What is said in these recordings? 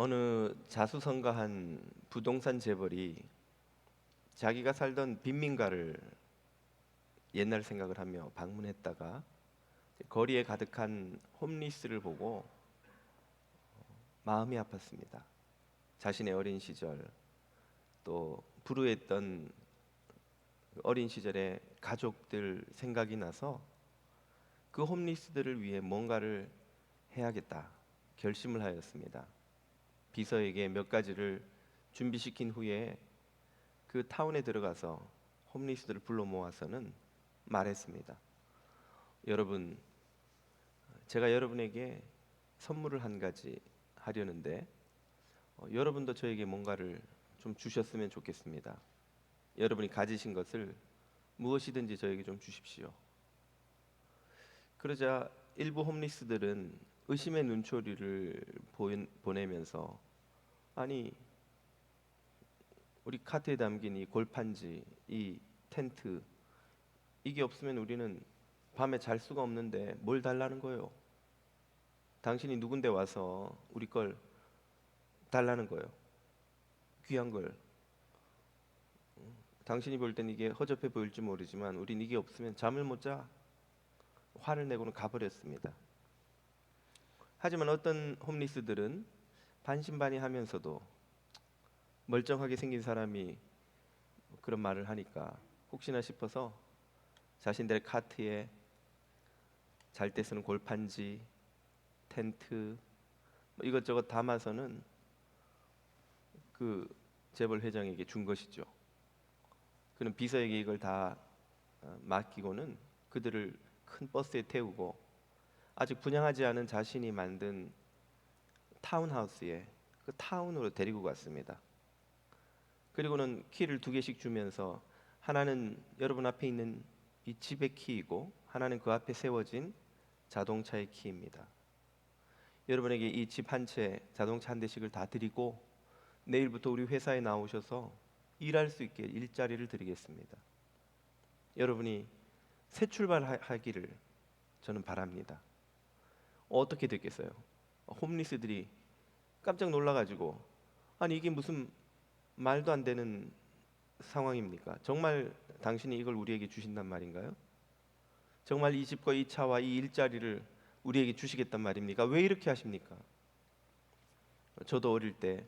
어느 자수성가한 부동산 재벌이 자기가 살던 빈민가를 옛날 생각을 하며 방문했다가 거리에 가득한 홈리스를 보고 마음이 아팠습니다. 자신의 어린 시절, 또 불우했던 어린 시절의 가족들 생각이 나서 그 홈리스들을 위해 뭔가를 해야겠다 결심을 하였습니다. 비서에게 몇 가지를 준비시킨 후에 그 타운에 들어가서 홈리스들을 불러 모아서는 말했습니다. 여러분, 제가 여러분에게 선물을 한 가지 하려는데 여러분도 저에게 뭔가를 좀 주셨으면 좋겠습니다. 여러분이 가지신 것을 무엇이든지 저에게 좀 주십시오. 그러자 일부 홈리스들은 의심의 눈초리를 보내면서 아니, 우리 카트에 담긴 이 골판지, 이 텐트, 이게 없으면 우리는 밤에 잘 수가 없는데 뭘 달라는 거예요? 당신이 누군데 와서 우리 걸 달라는 거예요? 귀한 걸. 당신이 볼 땐 이게 허접해 보일지 모르지만 우린 이게 없으면 잠을 못 자. 화를 내고는 가버렸습니다. 하지만 어떤 홈리스들은 반신반의하면서도 멀쩡하게 생긴 사람이 그런 말을 하니까 혹시나 싶어서 자신들의 카트에 잘 때 쓰는 골판지, 텐트 이것저것 담아서는 그 재벌 회장에게 준 것이죠. 그는 비서에게 이걸 다 맡기고는 그들을 큰 버스에 태우고 아직 분양하지 않은 자신이 만든 타운하우스에 그 타운으로 데리고 갔습니다. 그리고는 키를 2개씩 주면서 하나는 여러분 앞에 있는 이 집의 키이고 하나는 그 앞에 세워진 자동차의 키입니다. 여러분에게 이 집 한 채, 자동차 한 대씩을 다 드리고 내일부터 우리 회사에 나오셔서 일할 수 있게 일자리를 드리겠습니다. 여러분이 새 출발하기를 저는 바랍니다. 어떻게 됐겠어요? 홈리스들이 깜짝 놀라가지고 아니 이게 무슨 말도 안 되는 상황입니까? 정말 당신이 이걸 우리에게 주신단 말인가요? 정말 이 집과 이 차와 이 일자리를 우리에게 주시겠단 말입니까? 왜 이렇게 하십니까? 저도 어릴 때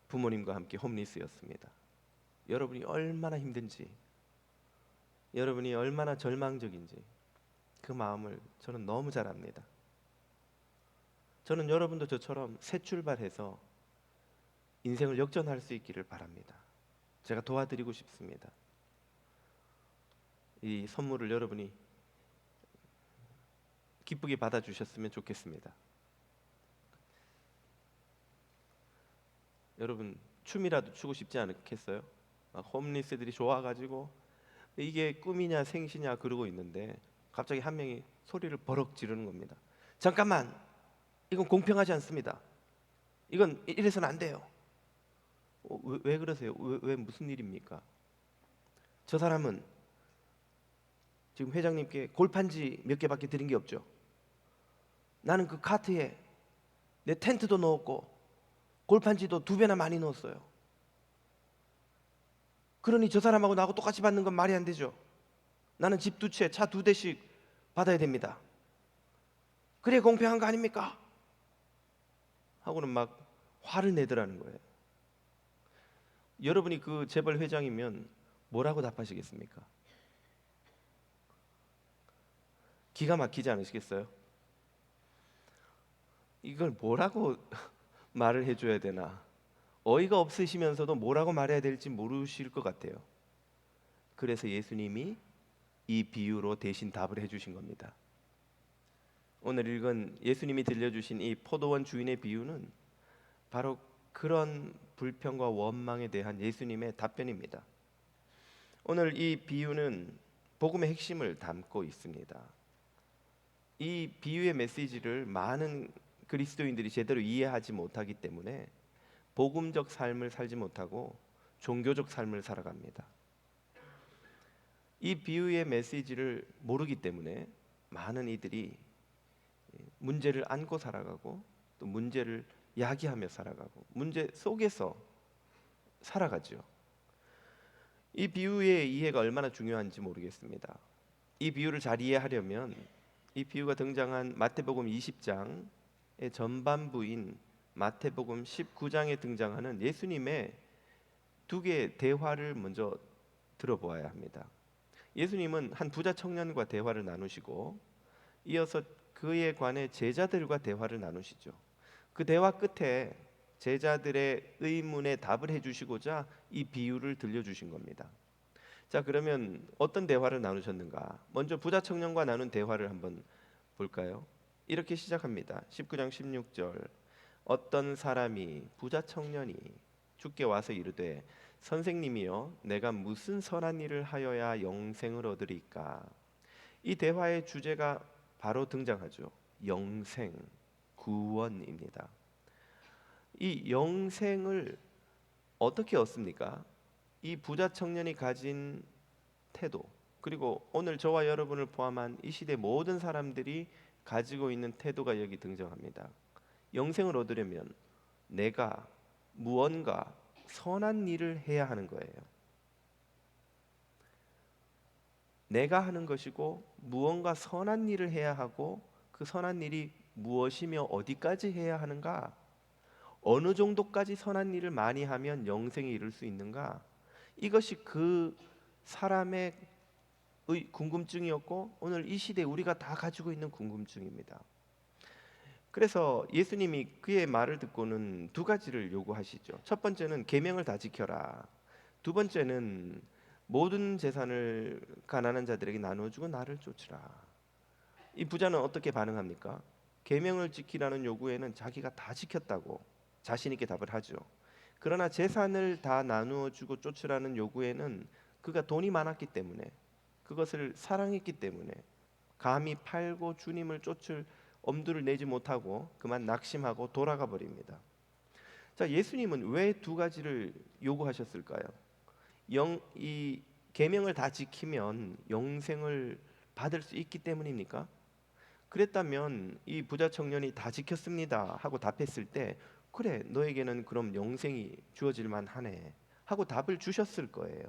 부모님과 함께 홈리스였습니다. 여러분이 얼마나 힘든지, 여러분이 얼마나 절망적인지 그 마음을 저는 너무 잘 압니다. 저는 여러분도 저처럼 새 출발해서 인생을 역전할 수 있기를 바랍니다. 제가 도와드리고 싶습니다. 이 선물을 여러분이 기쁘게 받아주셨으면 좋겠습니다. 여러분 춤이라도 추고 싶지 않겠어요? 홈리스들이 좋아가지고 이게 꿈이냐 생시냐 그러고 있는데 갑자기 한 명이 소리를 버럭 지르는 겁니다. 잠깐만, 이건 공평하지 않습니다. 이건 이래서는 안 돼요. 왜 그러세요? 왜 무슨 일입니까? 저 사람은 지금 회장님께 골판지 몇 개밖에 드린 게 없죠. 나는 그 카트에 내 텐트도 넣었고 골판지도 2배나 많이 넣었어요. 그러니 저 사람하고 나하고 똑같이 받는 건 말이 안 되죠. 나는 집 2채, 차 2대씩 받아야 됩니다. 그래 공평한 거 아닙니까? 하고는 막 화를 내더라는 거예요. 여러분이 그 재벌 회장이면 뭐라고 답하시겠습니까? 기가 막히지 않으시겠어요? 이걸 뭐라고 말을 해줘야 되나? 어이가 없으시면서도 뭐라고 말해야 될지 모르실 것 같아요. 그래서 예수님이 이 비유로 대신 답을 해주신 겁니다. 오늘 읽은 예수님이 들려주신 이 포도원 주인의 비유는 바로 그런 불평과 원망에 대한 예수님의 답변입니다. 오늘 이 비유는 복음의 핵심을 담고 있습니다. 이 비유의 메시지를 많은 그리스도인들이 제대로 이해하지 못하기 때문에 복음적 삶을 살지 못하고 종교적 삶을 살아갑니다. 이 비유의 메시지를 모르기 때문에 많은 이들이 문제를 안고 살아가고 또 문제를 야기하며 살아가고 문제 속에서 살아가죠. 이 비유의 이해가 얼마나 중요한지 모르겠습니다. 이 비유를 잘 이해하려면 이 비유가 등장한 마태복음 20장의 전반부인 마태복음 19장에 등장하는 예수님의 두 개의 대화를 먼저 들어보아야 합니다. 예수님은 한 부자 청년과 대화를 나누시고 이어서 그에 관해 제자들과 대화를 나누시죠. 그 대화 끝에 제자들의 의문에 답을 해주시고자 이 비유를 들려주신 겁니다. 자, 그러면 어떤 대화를 나누셨는가? 먼저 부자 청년과 나눈 대화를 한번 볼까요? 이렇게 시작합니다. 19장 16절. 어떤 사람이 부자 청년이 주께 와서 이르되 선생님이여 내가 무슨 선한 일을 하여야 영생을 얻으리까? 이 대화의 주제가 바로 등장하죠. 영생, 구원입니다. 이 영생을 어떻게 얻습니까? 이 부자 청년이 가진 태도, 그리고 오늘 저와 여러분을 포함한 이 시대 모든 사람들이 가지고 있는 태도가 여기 등장합니다. 영생을 얻으려면 내가 무언가 선한 일을 해야 하는 거예요. 내가 하는 것이고 무언가 선한 일을 해야 하고 그 선한 일이 무엇이며 어디까지 해야 하는가? 어느 정도까지 선한 일을 많이 하면 영생에 이를 수 있는가? 이것이 그 사람의 궁금증이었고 오늘 이 시대에 우리가 다 가지고 있는 궁금증입니다. 그래서 예수님이 그의 말을 듣고는 두 가지를 요구하시죠. 첫 번째는 계명을 다 지켜라. 두 번째는 모든 재산을 가난한 자들에게 나누어주고 나를 쫓으라. 이 부자는 어떻게 반응합니까? 계명을 지키라는 요구에는 자기가 다 지켰다고 자신 있게 답을 하죠. 그러나 재산을 다 나누어주고 쫓으라는 요구에는 그가 돈이 많았기 때문에 그것을 사랑했기 때문에 감히 팔고 주님을 쫓을 엄두를 내지 못하고 그만 낙심하고 돌아가 버립니다. 자, 예수님은 왜 두 가지를 요구하셨을까요? 이 계명을 다 지키면 영생을 받을 수 있기 때문입니까? 그랬다면 이 부자 청년이 다 지켰습니다 하고 답했을 때 그래 너에게는 그럼 영생이 주어질 만하네 하고 답을 주셨을 거예요.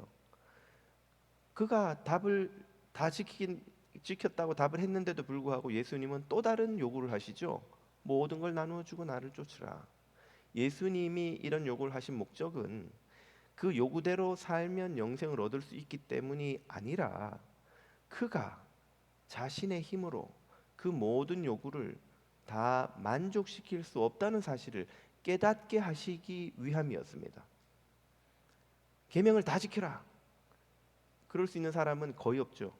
그가 답을 다 지켰다고 답을 했는데도 불구하고 예수님은 또 다른 요구를 하시죠. 모든 걸 나누어 주고 나를 쫓으라. 예수님이 이런 요구를 하신 목적은 그 요구대로 살면 영생을 얻을 수 있기 때문이 아니라 그가 자신의 힘으로 그 모든 요구를 다 만족시킬 수 없다는 사실을 깨닫게 하시기 위함이었습니다. 계명을 다 지켜라. 그럴 수 있는 사람은 거의 없죠.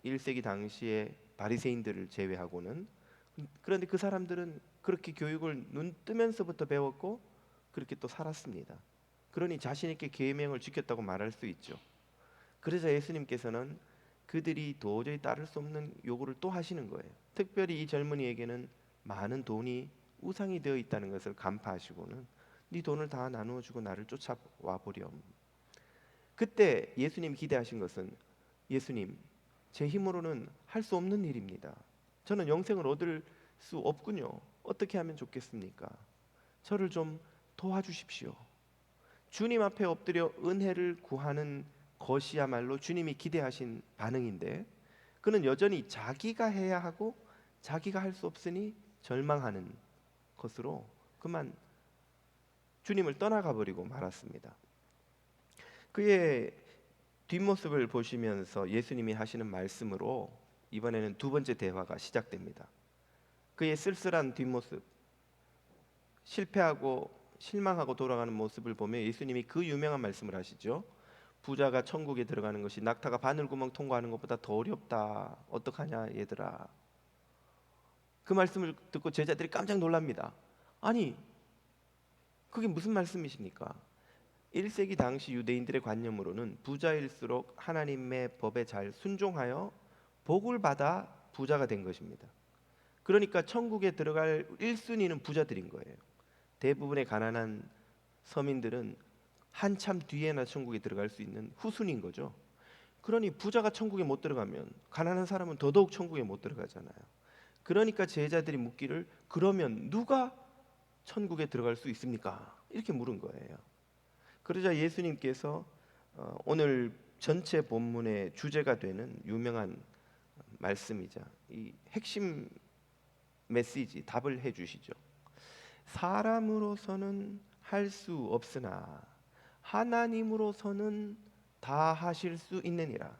1세기 당시의 바리새인들을 제외하고는. 그런데 그 사람들은 그렇게 교육을 눈 뜨면서부터 배웠고 그렇게 또 살았습니다. 그러니 자신 있게 계명을 지켰다고 말할 수 있죠. 그래서 예수님께서는 그들이 도저히 따를 수 없는 요구를 또 하시는 거예요. 특별히 이 젊은이에게는 많은 돈이 우상이 되어 있다는 것을 간파하시고는 네 돈을 다 나누어 주고 나를 쫓아와 보렴. 그때 예수님 기대하신 것은 예수님, 제 힘으로는 할 수 없는 일입니다. 저는 영생을 얻을 수 없군요. 어떻게 하면 좋겠습니까? 저를 좀 도와주십시오. 주님 앞에 엎드려 은혜를 구하는 것이야말로 주님이 기대하신 반응인데 그는 여전히 자기가 해야 하고 자기가 할 수 없으니 절망하는 것으로 그만 주님을 떠나가 버리고 말았습니다. 그의 뒷모습을 보시면서 예수님이 하시는 말씀으로 이번에는 두 번째 대화가 시작됩니다. 그의 쓸쓸한 뒷모습, 실패하고 실망하고 돌아가는 모습을 보며 예수님이 그 유명한 말씀을 하시죠. 부자가 천국에 들어가는 것이 낙타가 바늘구멍 통과하는 것보다 더 어렵다. 어떡하냐 얘들아. 그 말씀을 듣고 제자들이 깜짝 놀랍니다. 아니 그게 무슨 말씀이십니까? 1세기 당시 유대인들의 관념으로는 부자일수록 하나님의 법에 잘 순종하여 복을 받아 부자가 된 것입니다. 그러니까 천국에 들어갈 1순위는 부자들인 거예요. 대부분의 가난한 서민들은 한참 뒤에나 천국에 들어갈 수 있는 후순위인 거죠. 그러니 부자가 천국에 못 들어가면 가난한 사람은 더더욱 천국에 못 들어가잖아요. 그러니까 제자들이 묻기를 그러면 누가 천국에 들어갈 수 있습니까? 이렇게 물은 거예요. 그러자 예수님께서 오늘 전체 본문의 주제가 되는 유명한 말씀이자 이 핵심 메시지 답을 해주시죠. 사람으로서는 할 수 없으나 하나님으로서는 다 하실 수 있느니라.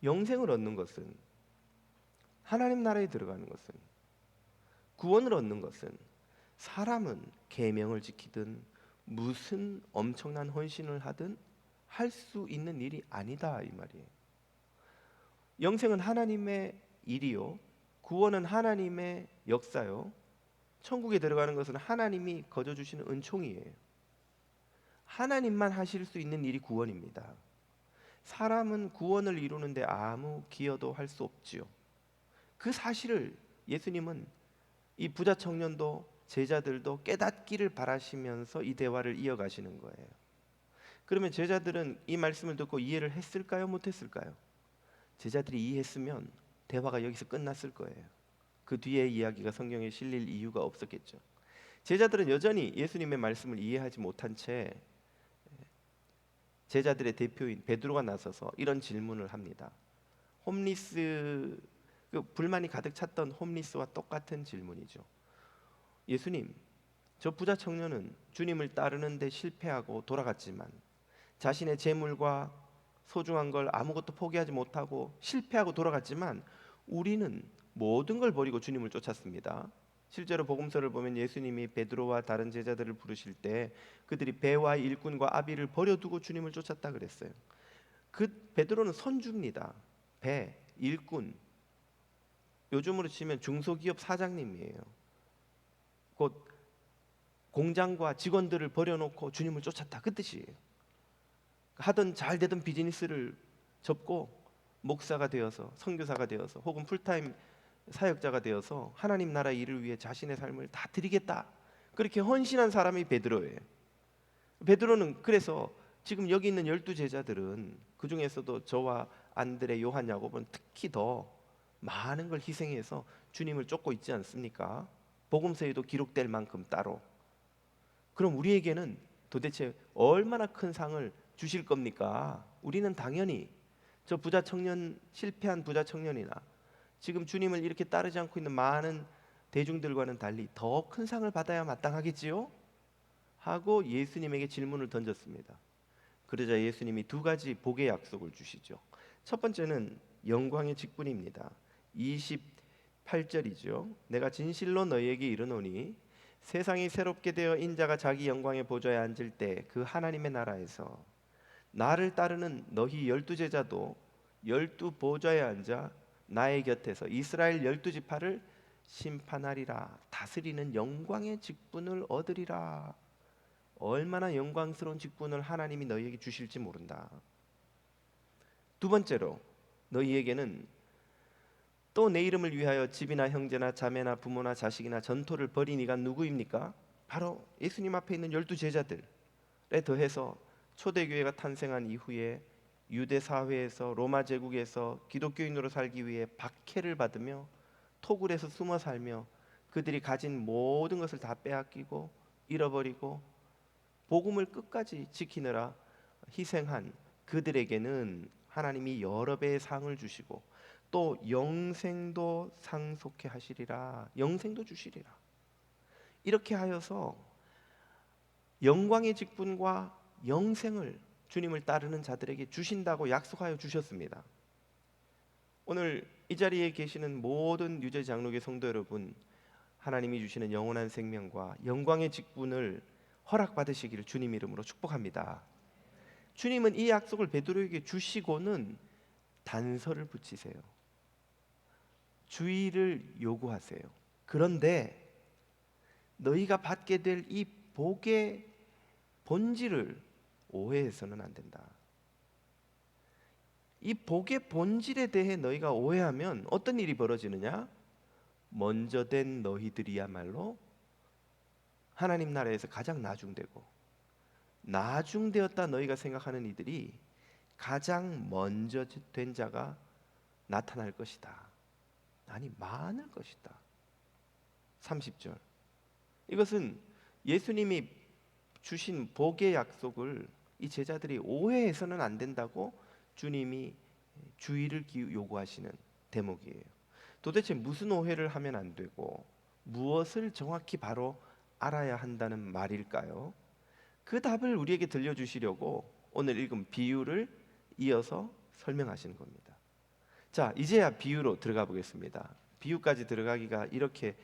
영생을 얻는 것은, 하나님 나라에 들어가는 것은, 구원을 얻는 것은 사람은 계명을 지키든 무슨 엄청난 헌신을 하든 할 수 있는 일이 아니다, 이 말이에요. 영생은 하나님의 일이요, 구원은 하나님의 역사요, 천국에 들어가는 것은 하나님이 거저 주시는 은총이에요. 하나님만 하실 수 있는 일이 구원입니다. 사람은 구원을 이루는데 아무 기여도 할 수 없지요. 그 사실을 예수님은 이 부자 청년도 제자들도 깨닫기를 바라시면서 이 대화를 이어가시는 거예요. 그러면 제자들은 이 말씀을 듣고 이해를 했을까요? 못했을까요? 제자들이 이해했으면 대화가 여기서 끝났을 거예요. 그 뒤에 이야기가 성경에 실릴 이유가 없었겠죠. 제자들은 여전히 예수님의 말씀을 이해하지 못한 채 제자들의 대표인 베드로가 나서서 이런 질문을 합니다. 홈리스, 불만이 가득 찼던 홈리스와 똑같은 질문이죠. 예수님, 저 부자 청년은 주님을 따르는데 실패하고 돌아갔지만 자신의 재물과 소중한 걸 아무것도 포기하지 못하고 실패하고 돌아갔지만 우리는 모든 걸 버리고 주님을 쫓았습니다. 실제로 복음서를 보면 예수님이 베드로와 다른 제자들을 부르실 때 그들이 배와 일꾼과 아비를 버려두고 주님을 쫓았다 그랬어요. 그 베드로는 선주입니다. 배, 일꾼, 요즘으로 치면 중소기업 사장님이에요. 곧 공장과 직원들을 버려놓고 주님을 쫓았다, 그 뜻이에요. 하던 잘 되던 비즈니스를 접고 목사가 되어서, 선교사가 되어서, 혹은 풀타임 사역자가 되어서 하나님 나라 일을 위해 자신의 삶을 다 드리겠다, 그렇게 헌신한 사람이 베드로예요. 베드로는 그래서 지금 여기 있는 12제자들은 그 중에서도 저와 안드레, 요한, 야고보는 특히 더 많은 걸 희생해서 주님을 쫓고 있지 않습니까? 복음서에도 기록될 만큼 따로. 그럼 우리에게는 도대체 얼마나 큰 상을 주실 겁니까? 우리는 당연히 저 부자 청년, 실패한 부자 청년이나 지금 주님을 이렇게 따르지 않고 있는 많은 대중들과는 달리 더 큰 상을 받아야 마땅하겠지요? 하고 예수님에게 질문을 던졌습니다. 그러자 예수님이 두 가지 복의 약속을 주시죠. 첫 번째는 영광의 직분입니다. 28절이죠. 내가 진실로 너희에게 이르노니 세상이 새롭게 되어 인자가 자기 영광의 보좌에 앉을 때 그 하나님의 나라에서 나를 따르는 너희 12제자도 12보좌에 앉아 나의 곁에서 이스라엘 12지파를 심판하리라. 다스리는 영광의 직분을 얻으리라. 얼마나 영광스러운 직분을 하나님이 너희에게 주실지 모른다. 두 번째로, 너희에게는 또 내 이름을 위하여 집이나 형제나 자매나 부모나 자식이나 전토를 벌인 이가 누구입니까? 바로 예수님 앞에 있는 12제자들에 더해서 초대교회가 탄생한 이후에 유대 사회에서, 로마 제국에서 기독교인으로 살기 위해 박해를 받으며 토굴에서 숨어 살며 그들이 가진 모든 것을 다 빼앗기고 잃어버리고 복음을 끝까지 지키느라 희생한 그들에게는 하나님이 여러 배의 상을 주시고 또 영생도 상속해 하시리라. 영생도 주시리라. 이렇게 하여서 영광의 직분과 영생을 주님을 따르는 자들에게 주신다고 약속하여 주셨습니다. 오늘 이 자리에 계시는 모든 유재 장로교 성도 여러분, 하나님이 주시는 영원한 생명과 영광의 직분을 허락받으시기를 주님 이름으로 축복합니다. 주님은 이 약속을 베드로에게 주시고는 단서를 붙이세요. 주의를 요구하세요. 그런데 너희가 받게 될 이 복의 본질을 오해해서는 안 된다. 이 복의 본질에 대해 너희가 오해하면 어떤 일이 벌어지느냐? 먼저 된 너희들이야말로 하나님 나라에서 가장 나중되고, 나중되었다 너희가 생각하는 이들이 가장 먼저 된 자가 나타날 것이다. 아니 많을 것이다. 30절. 이것은 예수님이 주신 복의 약속을 이 제자들이 오해해서는 안 된다고 주님이 주의를 요구하시는 대목이에요. 도대체 무슨 오해를 하면 안 되고 무엇을 정확히 바로 알아야 한다는 말일까요? 그 답을 우리에게 들려주시려고 오늘 읽은 비유를 이어서 설명하시는 겁니다. 자, 이제야 비유로 들어가 보겠습니다. 비유까지 들어가기가 이렇게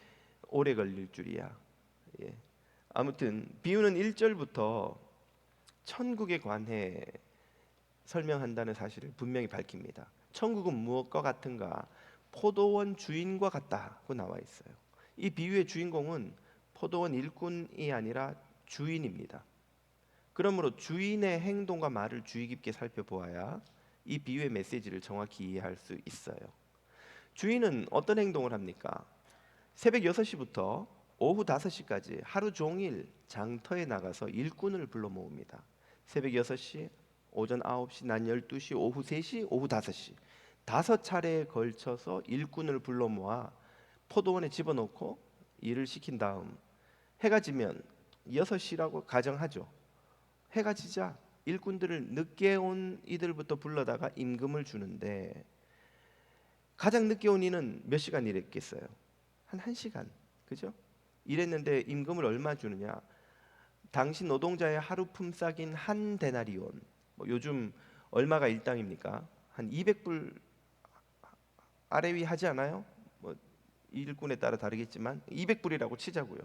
오래 걸릴 줄이야. 예. 아무튼 비유는 1절부터 천국에 관해 설명한다는 사실을 분명히 밝힙니다. 천국은 무엇과 같은가? 포도원 주인과 같다고 나와 있어요. 이 비유의 주인공은 포도원 일꾼이 아니라 주인입니다. 그러므로 주인의 행동과 말을 주의 깊게 살펴보아야 이 비유의 메시지를 정확히 이해할 수 있어요. 주인은 어떤 행동을 합니까? 새벽 6시부터 오후 5시까지 하루 종일 장터에 나가서 일꾼을 불러 모읍니다. 새벽 6시, 오전 9시, 낮 12시, 오후 3시, 오후 5시 5차례에 걸쳐서 일꾼을 불러 모아 포도원에 집어넣고 일을 시킨 다음 해가 지면 6시라고 가정하죠. 해가 지자 일꾼들을 늦게 온 이들부터 불러다가 임금을 주는데 가장 늦게 온 이는 몇 시간 일했겠어요? 한 1시간. 그죠? 일했는데 임금을 얼마 주느냐? 당시 노동자의 하루 품삯인 한 데나리온. 요즘 얼마가 일당입니까? 한 200불 아래 위 하지 않아요? 일꾼에 따라 다르겠지만 200불이라고 치자고요.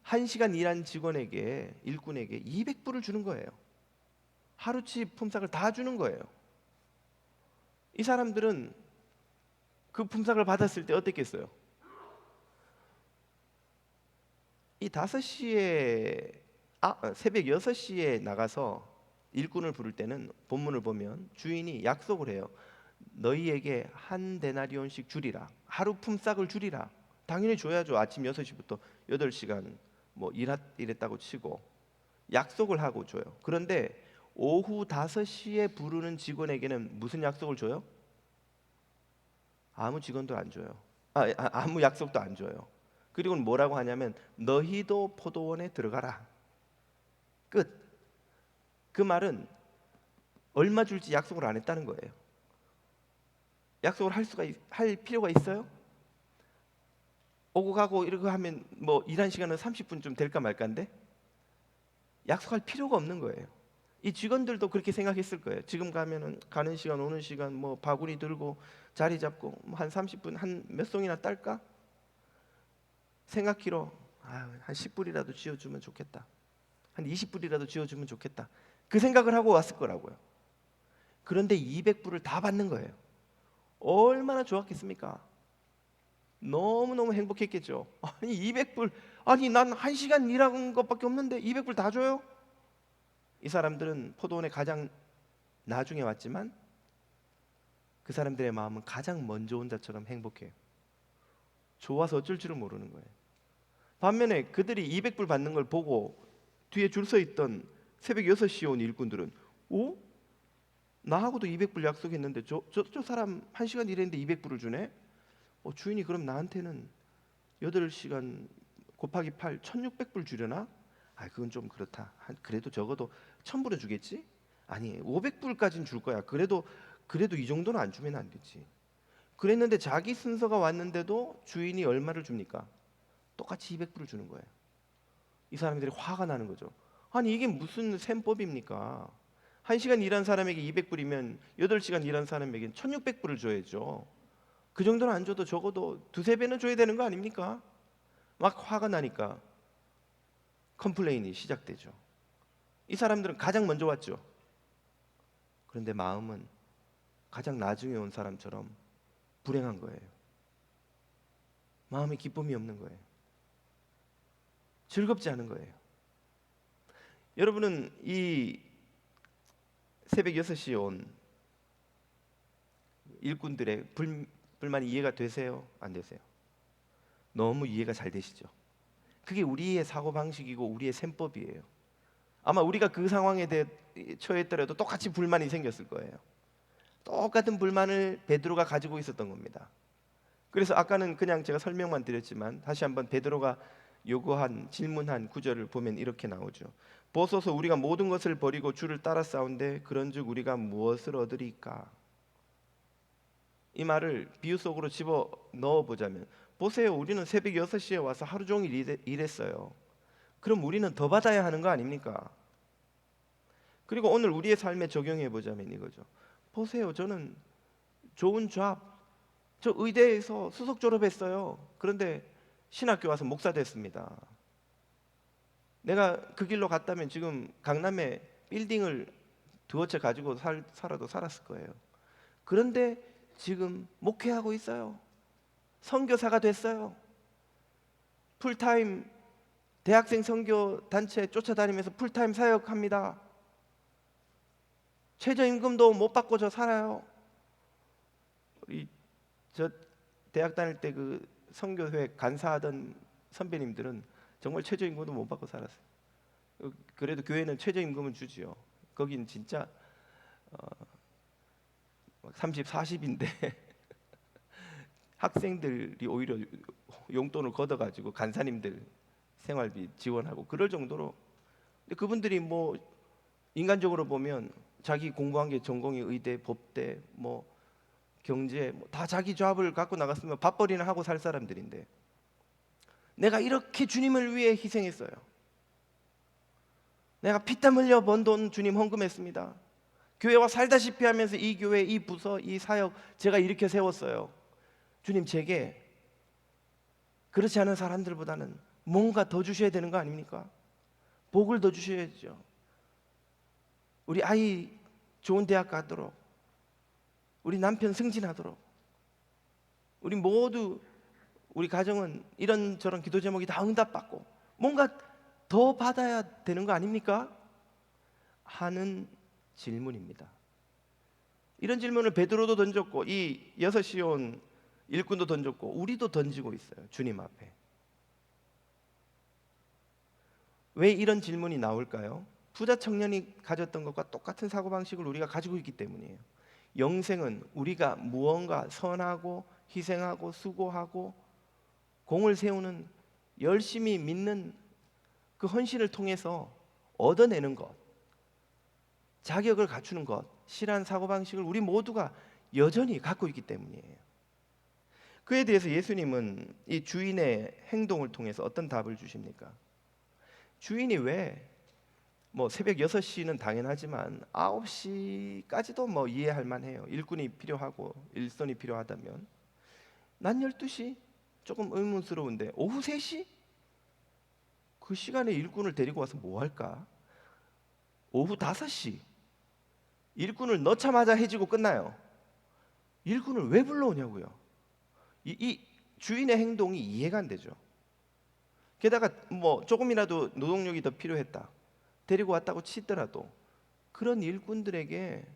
1시간 일한 직원에게 일꾼에게 200불을 주는 거예요. 하루치 품삯을 다 주는 거예요. 이 사람들은 그 품삯을 받았을 때 어땠겠어요? 이 5시에 새벽 6시에 나가서 일꾼을 부를 때는 본문을 보면 주인이 약속을 해요. 너희에게 한 데나리온씩 주리라. 하루 품삯을 주리라. 당연히 줘야죠. 아침 6시부터 8시간 일했다고 치고 약속을 하고 줘요. 그런데 오후 5시에 부르는 직원에게는 무슨 약속을 줘요? 아무 직원도 안 줘요. 아무 약속도 안 줘요. 그리고는 뭐라고 하냐면 너희도 포도원에 들어가라. 끝. 그 말은 얼마 줄지 약속을 안 했다는 거예요. 약속을 할 필요가 있어요? 오고 가고 이러고 하면 일한 시간은 30분쯤 될까 말까인데 약속할 필요가 없는 거예요. 이 직원들도 그렇게 생각했을 거예요. 지금 가면은 가는 시간 오는 시간 바구니 들고 자리 잡고 한 30분 한 몇 송이나 딸까? 생각기로 한 10불이라도 쥐어주면 좋겠다. 한 20불이라도 쥐어주면 좋겠다. 그 생각을 하고 왔을 거라고요. 그런데 200불을 다 받는 거예요. 얼마나 좋았겠습니까? 너무너무 행복했겠죠. 아니 200불, 아니 난 1시간 일한 것밖에 없는데 200불 다 줘요? 이 사람들은 포도원에 가장 나중에 왔지만 그 사람들의 마음은 가장 먼저 온 자처럼 행복해요. 좋아서 어쩔 줄을 모르는 거예요. 반면에 그들이 200불 받는 걸 보고 뒤에 줄 서 있던 새벽 6시에 온 일꾼들은 나하고도 200불 약속했는데 저 사람 1시간 일했는데 200불을 주네? 주인이 그럼 나한테는 8시간 곱하기 8 1600불 주려나? 그건 좀 그렇다. 그래도 적어도 1000불은 주겠지? 아니 500불까지는 줄 거야. 그래도 이 정도는 안 주면 안 되지. 그랬는데 자기 순서가 왔는데도 주인이 얼마를 줍니까? 똑같이 200불을 주는 거예요. 이 사람들이 화가 나는 거죠. 아니 이게 무슨 셈법입니까? 1시간 일한 사람에게 200불이면 8시간 일한 사람에게 1600불을 줘야죠. 그 정도는 안 줘도 적어도 두세 배는 줘야 되는 거 아닙니까? 막 화가 나니까 컴플레인이 시작되죠. 이 사람들은 가장 먼저 왔죠. 그런데 마음은 가장 나중에 온 사람처럼 불행한 거예요. 마음에 기쁨이 없는 거예요. 즐겁지 않은 거예요. 여러분은 이 새벽 6시에 온 일꾼들의 불만이 이해가 되세요? 안 되세요? 너무 이해가 잘 되시죠? 그게 우리의 사고방식이고 우리의 셈법이에요. 아마 우리가 그 상황에 처했더라도 똑같이 불만이 생겼을 거예요. 똑같은 불만을 베드로가 가지고 있었던 겁니다. 그래서 아까는 그냥 제가 설명만 드렸지만 다시 한번 베드로가 요구한 질문한 구절을 보면 이렇게 나오죠. 보소서 우리가 모든 것을 버리고 주를 따라 싸운데 그런즉 우리가 무엇을 얻으리까? 이 말을 비유 속으로 집어 넣어 보자면, 보세요, 우리는 새벽 6시에 와서 하루 종일 일했어요. 그럼 우리는 더 받아야 하는 거 아닙니까? 그리고 오늘 우리의 삶에 적용해 보자면 이거죠. 보세요, 저는 좋은 저 의대에서 수석 졸업했어요. 그런데 신학교 와서 목사 됐습니다. 내가 그 길로 갔다면 지금 강남에 빌딩을 두어 채 가지고 살아도 살았을 거예요. 그런데 지금 목회하고 있어요. 선교사가 됐어요. 풀타임 대학생 선교 단체 쫓아다니면서 풀타임 사역합니다. 최저임금도 못 받고 저 살아요. 저 대학 다닐 때 그 선교회 간사하던 선배님들은 정말 최저임금도 못 받고 살았어요. 그래도 교회는 최저임금은 주지요. 거긴 진짜 30, 40인데 학생들이 오히려 용돈을 걷어가지고 간사님들 생활비 지원하고 그럴 정도로. 근데 그분들이 뭐 인간적으로 보면 자기 공부한 게 전공이 의대, 법대, 뭐 경제 다 자기 잡을 갖고 나갔으면 밥벌이나 하고 살 사람들인데 내가 이렇게 주님을 위해 희생했어요. 내가 피땀 흘려 번 돈 주님 헌금했습니다. 교회와 살다시피 하면서 이 교회, 이 부서, 이 사역 제가 일으켜 세웠어요. 주님 제게 그렇지 않은 사람들보다는 뭔가 더 주셔야 되는 거 아닙니까? 복을 더 주셔야죠. 우리 아이 좋은 대학 가도록, 우리 남편 승진하도록, 우리 모두 우리 가정은 이런저런 기도 제목이 다 응답받고 뭔가 더 받아야 되는 거 아닙니까? 하는 질문입니다. 이런 질문을 베드로도 던졌고 이 6시에 온 일꾼도 던졌고 우리도 던지고 있어요. 주님 앞에. 왜 이런 질문이 나올까요? 부자 청년이 가졌던 것과 똑같은 사고방식을 우리가 가지고 있기 때문이에요. 영생은 우리가 무언가 선하고 희생하고 수고하고 공을 세우는 열심히 믿는 그 헌신을 통해서 얻어내는 것, 자격을 갖추는 것이란 사고방식을 우리 모두가 여전히 갖고 있기 때문이에요. 그에 대해서 예수님은 이 주인의 행동을 통해서 어떤 답을 주십니까? 주인이 왜 뭐 새벽 6시는 당연하지만 9시까지도 뭐 이해할 만해요. 일꾼이 필요하고 일손이 필요하다면. 낮 12시 조금 의문스러운데 오후 3시? 그 시간에 일꾼을 데리고 와서 뭐 할까? 오후 5시 일꾼을 넣자마자 해지고 끝나요. 일꾼을 왜 불러오냐고요. 이 주인의 행동이 이해가 안 되죠. 게다가 뭐 조금이라도 노동력이 더 필요했다, 데리고 왔다고 치더라도 그런 일꾼들에게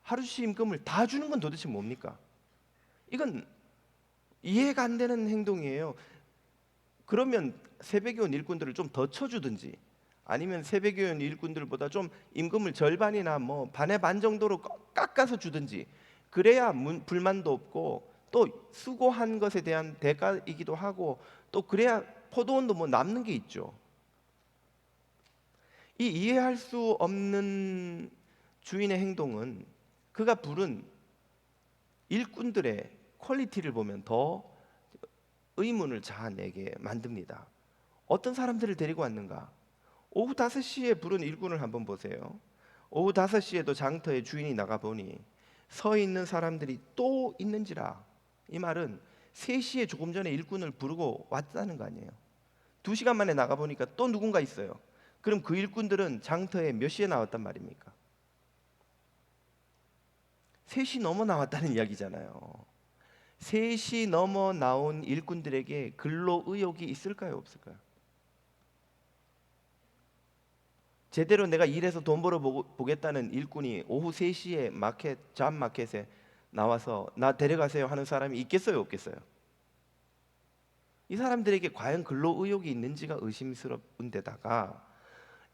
하루씩 임금을 다 주는 건 도대체 뭡니까? 이건 이해가 안 되는 행동이에요. 그러면 새벽에 온 일꾼들을 좀 더 쳐주든지 아니면 새벽에 온 일꾼들보다 좀 임금을 절반이나 뭐 반의 반 정도로 깎아서 주든지 그래야 불만도 없고 또 수고한 것에 대한 대가이기도 하고 또 그래야 포도원도 뭐 남는 게 있죠. 이 이해할 수 없는 주인의 행동은 그가 부른 일꾼들의 퀄리티를 보면 더 의문을 자아내게 만듭니다. 어떤 사람들을 데리고 왔는가? 오후 5시에 부른 일꾼을 한번 보세요. 오후 5시에도 장터에 주인이 나가보니 서 있는 사람들이 또 있는지라. 이 말은 3시에 조금 전에 일꾼을 부르고 왔다는 거 아니에요. 2시간 만에 나가보니까 또 누군가 있어요. 그럼 그 일꾼들은 장터에 몇 시에 나왔단 말입니까? 3시 넘어 나왔다는 이야기잖아요. 3시 넘어 나온 일꾼들에게 근로 의욕이 있을까요, 없을까요? 제대로 내가 일해서 돈 벌어 보겠다는 일꾼이 오후 3시에 잠 마켓에 나와서 나 데려가세요 하는 사람이 있겠어요, 없겠어요? 이 사람들에게 과연 근로 의욕이 있는지가 의심스러운데다가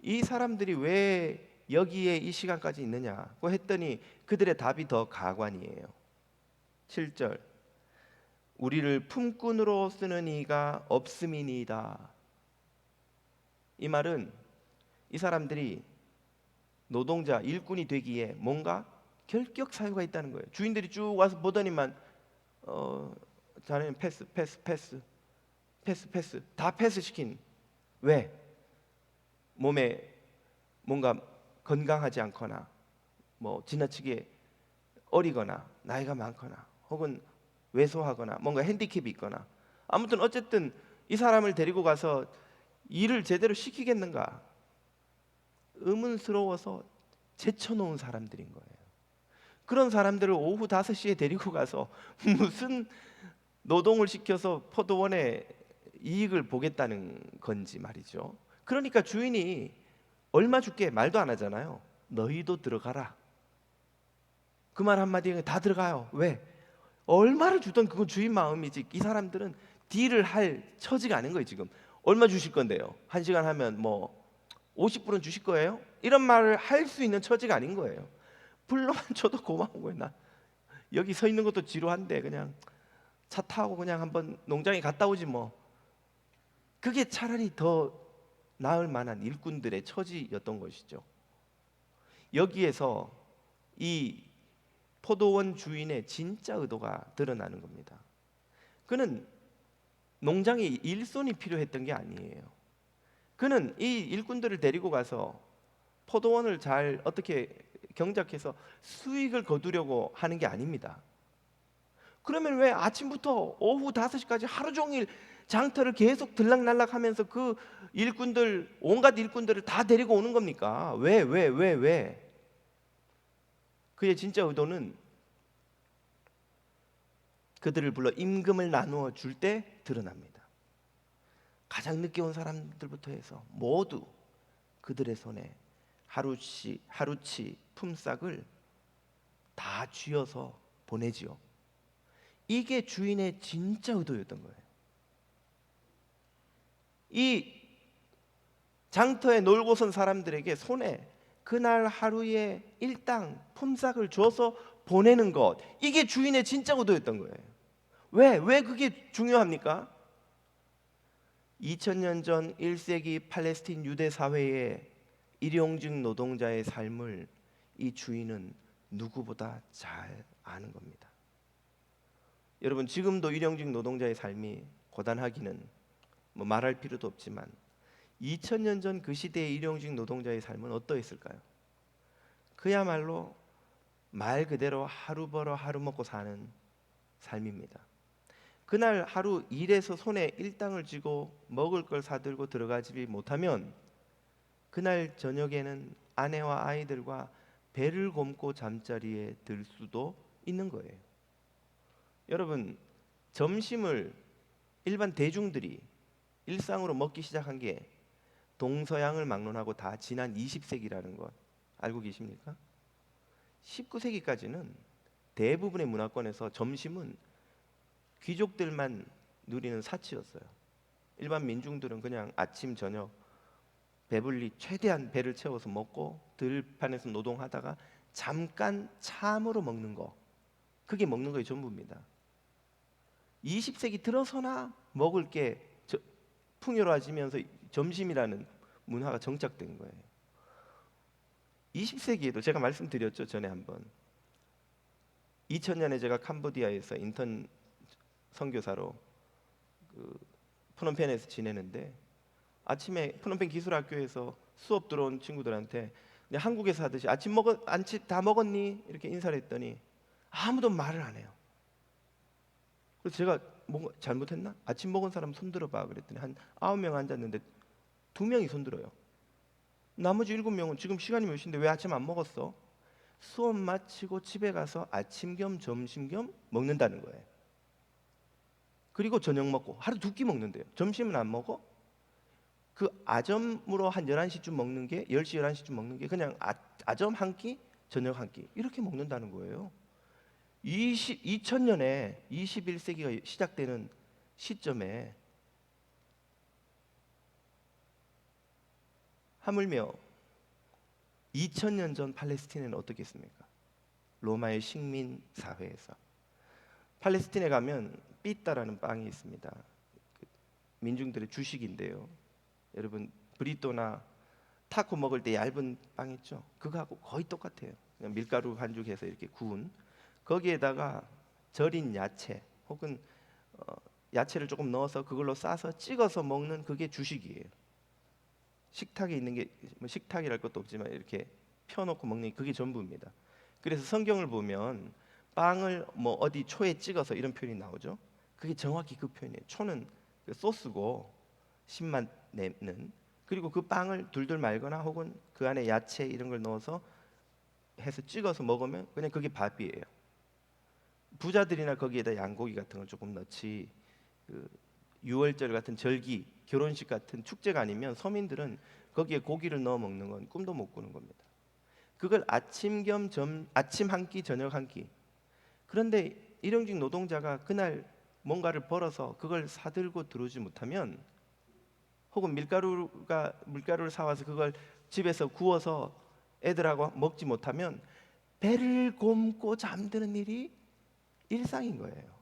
이 사람들이 왜 여기에 이 시간까지 있느냐고 했더니 그들의 답이 더 가관이에요. 7절 우리를 품꾼으로 쓰는 이가 없음이니이다. 이 말은 이 사람들이 노동자, 일꾼이 되기에 뭔가 결격 사유가 있다는 거예요. 주인들이 쭉 와서 보더니만 자네는 패스 다 패스시킨. 왜? 몸에 뭔가 건강하지 않거나 뭐 지나치게 어리거나 나이가 많거나 혹은 왜소하거나 뭔가 핸디캡이 있거나 아무튼 어쨌든 이 사람을 데리고 가서 일을 제대로 시키겠는가 의문스러워서 제쳐놓은 사람들인 거예요. 그런 사람들을 오후 5시에 데리고 가서 무슨 노동을 시켜서 포도원의 이익을 보겠다는 건지 말이죠. 그러니까 주인이 얼마 줄게 말도 안 하잖아요. 너희도 들어가라. 그 말 한마디에 다 들어가요. 왜? 얼마를 주던 그건 주인 마음이지. 이 사람들은 딜을 할 처지가 아닌 거예요. 지금 얼마 주실 건데요? 1시간 하면 뭐 50불은 주실 거예요? 이런 말을 할 수 있는 처지가 아닌 거예요. 불러만 줘도 고마운 거예요. 나 여기 서 있는 것도 지루한데 그냥 차 타고 그냥 한번 농장에 갔다 오지 뭐. 그게 차라리 더 나을 만한 일꾼들의 처지였던 것이죠. 여기에서 이 포도원 주인의 진짜 의도가 드러나는 겁니다. 그는 농장에 일손이 필요했던 게 아니에요. 그는 이 일꾼들을 데리고 가서 포도원을 잘 어떻게 경작해서 수익을 거두려고 하는 게 아닙니다. 그러면 왜 아침부터 오후 5시까지 하루 종일 장터를 계속 들락날락하면서 그 일꾼들 온갖 일꾼들을 다 데리고 오는 겁니까? 왜? 그의 진짜 의도는 그들을 불러 임금을 나누어 줄 때 드러납니다. 가장 늦게 온 사람들부터 해서 모두 그들의 손에 하루치 품삯을 다 쥐어서 보내지요. 이게 주인의 진짜 의도였던 거예요. 이 장터에 놀고 선 사람들에게 손에 그날 하루의 일당 품삯을 줘서 보내는 것, 이게 주인의 진짜 의도였던 거예요. 왜 그게 중요합니까? 2000년 전 1세기 팔레스틴 유대 사회의 일용직 노동자의 삶을 이 주인은 누구보다 잘 아는 겁니다. 여러분, 지금도 일용직 노동자의 삶이 고단하기는 뭐 말할 필요도 없지만 2000년 전 그 시대의 일용직 노동자의 삶은 어떠했을까요? 그야말로 말 그대로 하루 벌어 하루 먹고 사는 삶입니다. 그날 하루 일해서 손에 일당을 쥐고 먹을 걸 사들고 들어가지 못하면 그날 저녁에는 아내와 아이들과 배를 곪고 잠자리에 들 수도 있는 거예요. 여러분, 점심을 일반 대중들이 일상으로 먹기 시작한 게 동서양을 막론하고 다 지난 20세기라는 것 알고 계십니까? 19세기까지는 대부분의 문화권에서 점심은 귀족들만 누리는 사치였어요. 일반 민중들은 그냥 아침 저녁 배불리 최대한 배를 채워서 먹고 들판에서 노동하다가 잠깐 참으로 먹는 거, 그게 먹는 거의 전부입니다. 20세기 들어서나 먹을 게 풍요로워지면서 점심이라는 문화가 정착된 거예요. 20세기에도 제가 말씀드렸죠, 전에 한번. 2000년에 제가 캄보디아에서 인턴 선교사로 프놈펜에서 지내는데 아침에 프놈펜 기술학교에서 수업 들어온 친구들한테 그냥 한국에서 하듯이 아침 다 먹었니? 이렇게 인사를 했더니 아무도 말을 안 해요. 그래서 제가 뭔가 잘못했나? 아침 먹은 사람 손 들어봐 그랬더니 한 9명 앉았는데 2명이 손 들어요. 나머지 7명은 지금 시간이 몇 시인데 왜 아침 안 먹었어? 수업 마치고 집에 가서 아침 겸 점심 겸 먹는다는 거예요. 그리고 저녁 먹고 하루 2끼 먹는데요. 점심은 안 먹어? 그 아점으로 한 11시쯤 먹는 게 10시 11시쯤 먹는 게 그냥 아점 한 끼, 저녁 한 끼 이렇게 먹는다는 거예요. 2000년에 21세기가 시작되는 시점에 하물며 2000년 전 팔레스틴에는 어떻겠습니까? 로마의 식민 사회에서 팔레스틴에 가면 삐따라는 빵이 있습니다. 민중들의 주식인데요. 여러분 브리또나 타코 먹을 때 얇은 빵 있죠? 그거하고 거의 똑같아요. 그냥 밀가루 반죽해서 이렇게 구운 거기에다가 절인 야채 혹은 야채를 조금 넣어서 그걸로 싸서 찍어서 먹는 그게 주식이에요. 식탁에 있는 게 뭐 식탁이랄 것도 없지만 이렇게 펴놓고 먹는 게 그게 전부입니다. 그래서 성경을 보면 빵을 뭐 어디 초에 찍어서 이런 표현이 나오죠. 그게 정확히 그 표현이에요. 초는 그 소스고 신맛 내는, 그리고 그 빵을 둘둘 말거나 혹은 그 안에 야채 이런 걸 넣어서 해서 찍어서 먹으면 그냥 그게 밥이에요. 부자들이나 거기에다 양고기 같은 걸 조금 넣지, 그 유월절 같은 절기, 결혼식 같은 축제가 아니면 서민들은 거기에 고기를 넣어 먹는 건 꿈도 못 꾸는 겁니다. 그걸 아침 겸 아침 한 끼, 저녁 한 끼. 그런데 일용직 노동자가 그날 뭔가를 벌어서 그걸 사들고 들어오지 못하면, 혹은 밀가루를 사와서 그걸 집에서 구워서 애들하고 먹지 못하면 배를 곪고 잠드는 일이 일상인 거예요.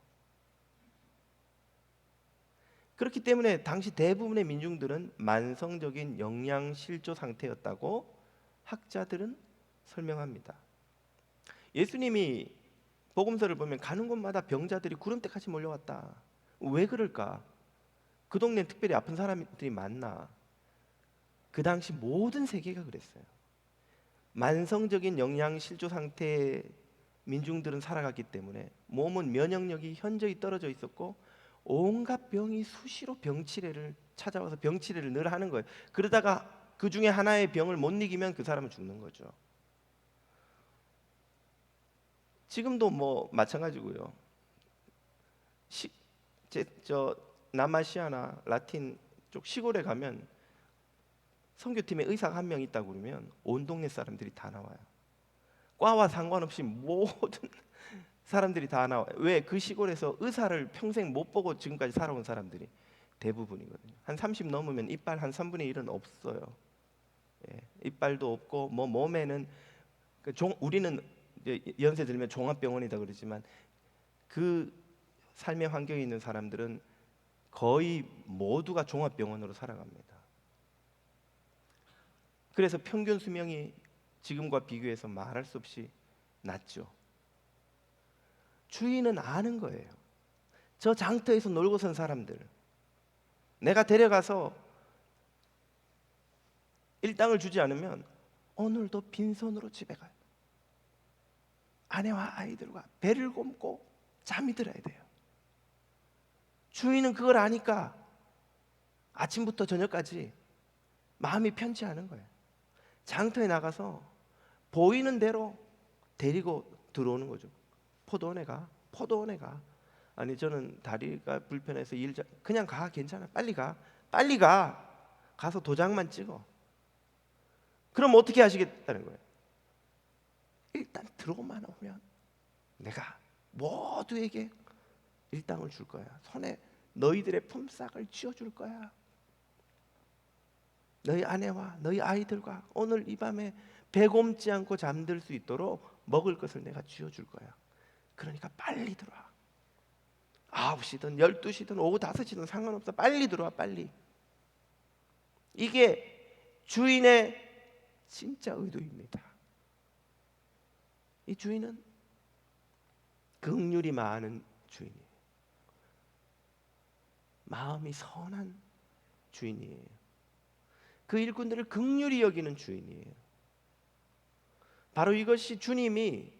그렇기 때문에 당시 대부분의 민중들은 만성적인 영양 실조 상태였다고 학자들은 설명합니다. 예수님이 복음서를 보면 가는 곳마다 병자들이 구름대같이 몰려왔다. 왜 그럴까? 그 동네는 특별히 아픈 사람들이 많나? 그 당시 모든 세계가 그랬어요. 만성적인 영양 실조 상태의 민중들은 살아갔기 때문에 몸은 면역력이 현저히 떨어져 있었고 온갖 병이 수시로 병치레를 찾아와서 병치레를 늘 하는 거예요. 그러다가 그 중에 하나의 병을 못 이기면 그 사람은 죽는 거죠. 지금도 뭐 마찬가지고요. 남아시아나 라틴 쪽 시골에 가면 선교팀에 의사가 한 명 있다고 그러면 온 동네 사람들이 다 나와요. 과와 상관없이 모든 사람들이 다 나와요. 왜? 그 시골에서 의사를 평생 못 보고 지금까지 살아온 사람들이 대부분이거든요. 한 30 넘으면 이빨 한 3분의 1은 없어요. 예, 이빨도 없고 뭐 몸에는 우리는 이제 연세 들면 종합병원이다 그러지만 그 삶의 환경에 있는 사람들은 거의 모두가 종합병원으로 살아갑니다. 그래서 평균 수명이 지금과 비교해서 말할 수 없이 낮죠. 주인은 아는 거예요. 저 장터에서 놀고 선 사람들, 내가 데려가서 일당을 주지 않으면 오늘도 빈손으로 집에 가요. 아내와 아이들과 배를 곪고 잠이 들어야 돼요. 주인은 그걸 아니까 아침부터 저녁까지 마음이 편치 않은 거예요. 장터에 나가서 보이는 대로 데리고 들어오는 거죠. 포도원에 가. 아니 저는 다리가 불편해서 그냥 가, 괜찮아, 빨리 가. 가서 도장만 찍어. 그럼 어떻게 하시겠다는 거예요? 일단 들어오만 오면 내가 모두에게 일당을 줄 거야. 손에 너희들의 품삯을 쥐어줄 거야. 너희 아내와 너희 아이들과 오늘 이 밤에 배곰지 않고 잠들 수 있도록 먹을 것을 내가 쥐어줄 거야. 그러니까 빨리 들어와. 9시든 12시든 오후 5시든 상관없어. 빨리 들어와, 빨리. 이게 주인의 진짜 의도입니다. 이 주인은 긍휼이 많은 주인이에요. 마음이 선한 주인이에요. 그 일꾼들을 긍휼히 여기는 주인이에요. 바로 이것이 주님이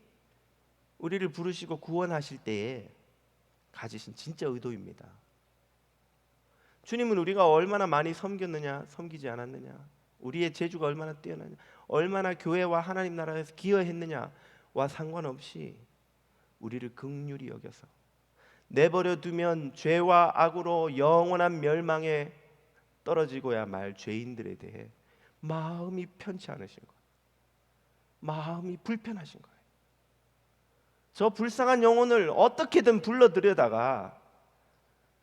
우리를 부르시고 구원하실 때에 가지신 진짜 의도입니다. 주님은 우리가 얼마나 많이 섬겼느냐, 섬기지 않았느냐, 우리의 재주가 얼마나 뛰어나냐, 얼마나 교회와 하나님 나라에서 기여했느냐와 상관없이 우리를 긍휼히 여겨서 내버려 두면 죄와 악으로 영원한 멸망에 떨어지고야 말 죄인들에 대해 마음이 편치 않으신 거예요. 마음이 불편하신 거예요. 저 불쌍한 영혼을 어떻게든 불러들여다가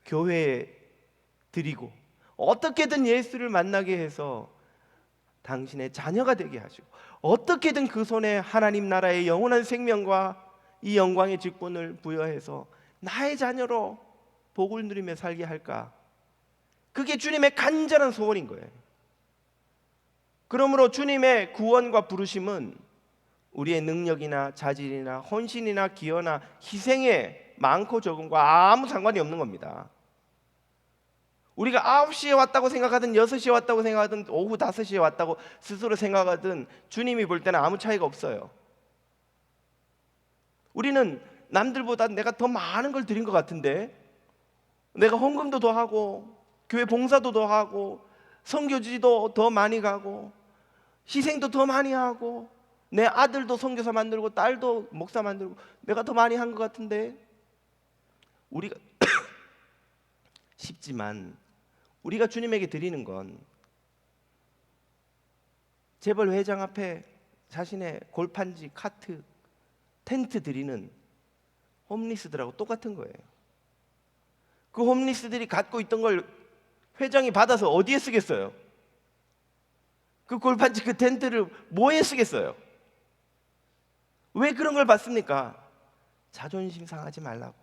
교회에 드리고 어떻게든 예수를 만나게 해서 당신의 자녀가 되게 하시고 어떻게든 그 손에 하나님 나라의 영원한 생명과 이 영광의 직분을 부여해서 나의 자녀로 복을 누리며 살게 할까? 그게 주님의 간절한 소원인 거예요. 그러므로 주님의 구원과 부르심은 우리의 능력이나 자질이나 헌신이나 기여나 희생에 많고 적음과 아무 상관이 없는 겁니다. 우리가 9시에 왔다고 생각하든 6시에 왔다고 생각하든 오후 5시에 왔다고 스스로 생각하든 주님이 볼 때는 아무 차이가 없어요. 우리는 남들보다 내가 더 많은 걸 드린 것 같은데, 내가 헌금도 더 하고 교회 봉사도 더 하고 선교지도 더 많이 가고 희생도 더 많이 하고 내 아들도 선교사 만들고 딸도 목사 만들고 내가 더 많이 한 것 같은데, 우리가 쉽지만 우리가 주님에게 드리는 건 재벌 회장 앞에 자신의 골판지, 카트, 텐트 드리는 홈리스들하고 똑같은 거예요. 그 홈리스들이 갖고 있던 걸 회장이 받아서 어디에 쓰겠어요? 그 골판지, 그 텐트를 뭐에 쓰겠어요? 왜 그런 걸 받습니까? 자존심 상하지 말라고.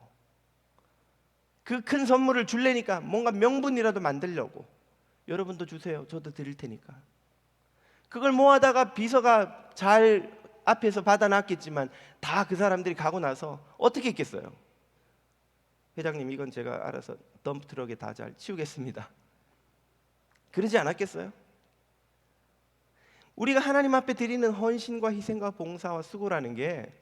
그 큰 선물을 줄래니까 뭔가 명분이라도 만들려고. 여러분도 주세요. 저도 드릴 테니까. 그걸 모아다가 비서가 잘 앞에서 받아놨겠지만 다 그 사람들이 가고 나서 어떻게 했겠어요? 회장님, 이건 제가 알아서 덤프트럭에 다 잘 치우겠습니다. 그러지 않았겠어요? 우리가 하나님 앞에 드리는 헌신과 희생과 봉사와 수고라는 게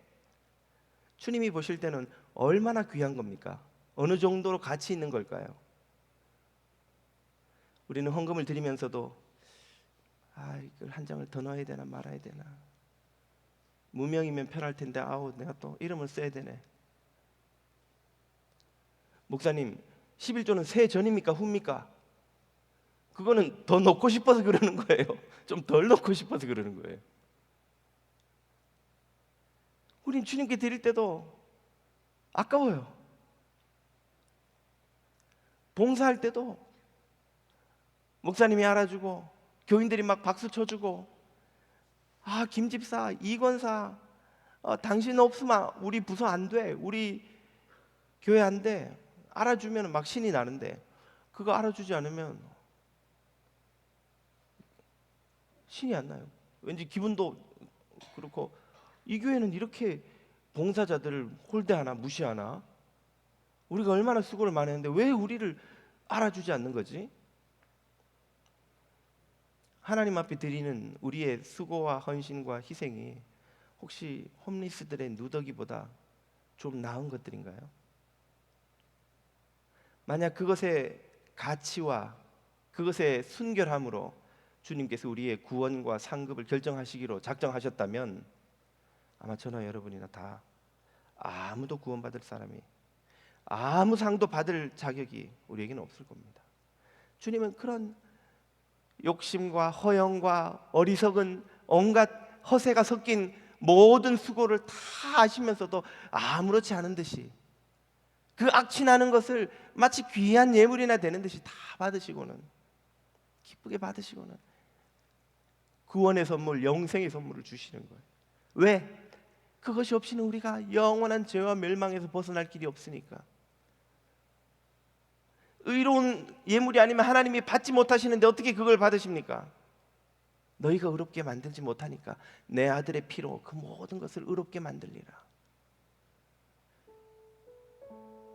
주님이 보실 때는 얼마나 귀한 겁니까? 어느 정도로 가치 있는 걸까요? 우리는 헌금을 드리면서도 이걸 한 장을 더 넣어야 되나 말아야 되나, 무명이면 편할 텐데 내가 또 이름을 써야 되네. 목사님, 11조는 새 전입니까 후입니까? 그거는 더 넣고 싶어서 그러는 거예요. 좀 덜 넣고 싶어서 그러는 거예요. 우린 주님께 드릴 때도 아까워요. 봉사할 때도 목사님이 알아주고 교인들이 막 박수 쳐주고, 김집사, 이권사, 당신 없으면 우리 부서 안 돼, 우리 교회 안 돼, 알아주면 막 신이 나는데, 그거 알아주지 않으면 신이 안 나요. 왠지 기분도 그렇고, 이 교회는 이렇게 봉사자들을 홀대하나 무시하나? 우리가 얼마나 수고를 많이 했는데 왜 우리를 알아주지 않는 거지? 하나님 앞에 드리는 우리의 수고와 헌신과 희생이 혹시 홈리스들의 누더기보다 좀 나은 것들인가요? 만약 그것의 가치와 그것의 순결함으로 주님께서 우리의 구원과 상급을 결정하시기로 작정하셨다면 아마 저나 여러분이나 다 아무도 구원받을 사람이, 아무 상도 받을 자격이 우리에게는 없을 겁니다. 주님은 그런 욕심과 허영과 어리석은 온갖 허세가 섞인 모든 수고를 다 아시면서도 아무렇지 않은 듯이 그 악취나는 것을 마치 귀한 예물이나 되는 듯이 다 받으시고는, 기쁘게 받으시고는 구원의 선물, 영생의 선물을 주시는 거예요. 왜? 그것이 없이는 우리가 영원한 죄와 멸망에서 벗어날 길이 없으니까. 의로운 예물이 아니면 하나님이 받지 못하시는데 어떻게 그걸 받으십니까? 너희가 의롭게 만들지 못하니까 내 아들의 피로 그 모든 것을 의롭게 만들리라.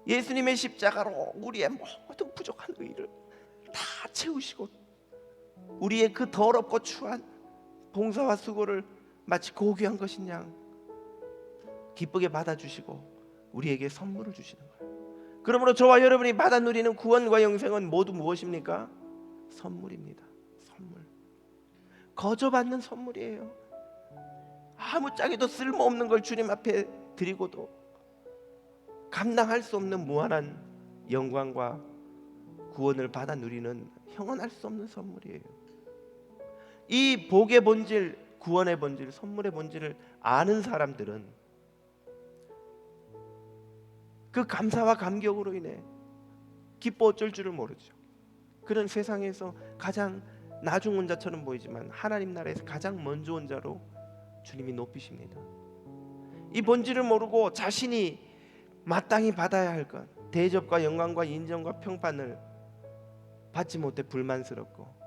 예수님의 십자가로 우리의 모든 부족한 의를 다 채우시고 우리의 그 더럽고 추한 봉사와 수고를 마치 고귀한 것인 양 기쁘게 받아주시고 우리에게 선물을 주시는 거예요. 그러므로 저와 여러분이 받아 누리는 구원과 영생은 모두 무엇입니까? 선물입니다. 선물. 거저 받는 선물이에요. 아무짝에도 쓸모없는 걸 주님 앞에 드리고도 감당할 수 없는 무한한 영광과 구원을 받아 누리는 형언할 수 없는 선물이에요. 이 복의 본질, 구원의 본질, 선물의 본질을 아는 사람들은 그 감사와 감격으로 인해 기뻐 어쩔 줄을 모르죠. 그런 세상에서 가장 나중 온 자처럼 보이지만 하나님 나라에서 가장 먼저 온 자로 주님이 높이십니다. 이 본질을 모르고 자신이 마땅히 받아야 할 것, 대접과 영광과 인정과 평판을 받지 못해 불만스럽고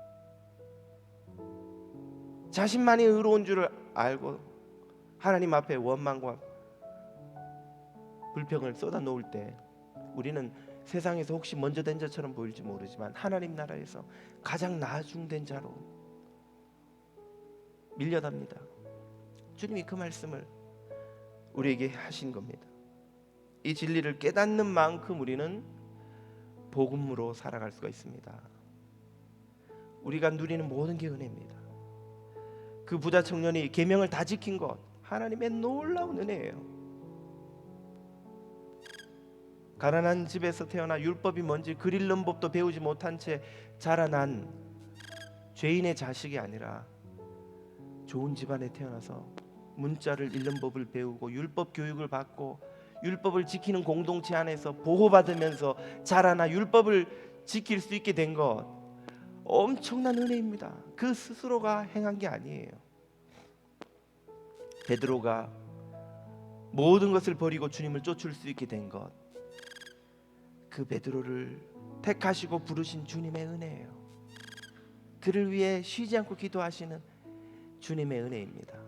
자신만이 의로운 줄을 알고 하나님 앞에 원망과 불평을 쏟아놓을 때 우리는 세상에서 혹시 먼저 된 자처럼 보일지 모르지만 하나님 나라에서 가장 나중된 자로 밀려납니다. 주님이 그 말씀을 우리에게 하신 겁니다. 이 진리를 깨닫는 만큼 우리는 복음으로 살아갈 수가 있습니다. 우리가 누리는 모든 게 은혜입니다. 그 부자 청년이 계명을 다 지킨 것 하나님의 놀라운 은혜예요. 가난한 집에서 태어나 율법이 뭔지 글 읽는 법도 배우지 못한 채 자라난 죄인의 자식이 아니라 좋은 집안에 태어나서 문자를 읽는 법을 배우고 율법 교육을 받고 율법을 지키는 공동체 안에서 보호받으면서 자라나 율법을 지킬 수 있게 된 것 엄청난 은혜입니다. 그 스스로가 행한 게 아니에요. 베드로가 모든 것을 버리고 주님을 쫓을 수 있게 된 것, 그 베드로를 택하시고 부르신 주님의 은혜예요. 그를 위해 쉬지 않고 기도하시는 주님의 은혜입니다.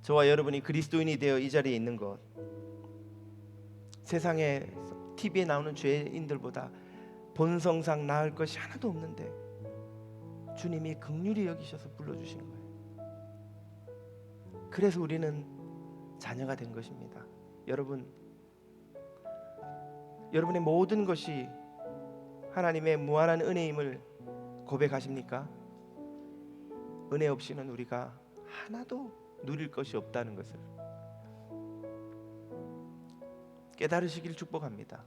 저와 여러분이 그리스도인이 되어 이 자리에 있는 것, 세상에 TV에 나오는 죄인들보다 본성상 나을 것이 하나도 없는데 주님이 긍휼히 여기셔서 불러주신 거예요. 그래서 우리는 자녀가 된 것입니다. 여러분의 모든 것이 하나님의 무한한 은혜임을 고백하십니까? 은혜 없이는 우리가 하나도 누릴 것이 없다는 것을 깨달으시길 축복합니다.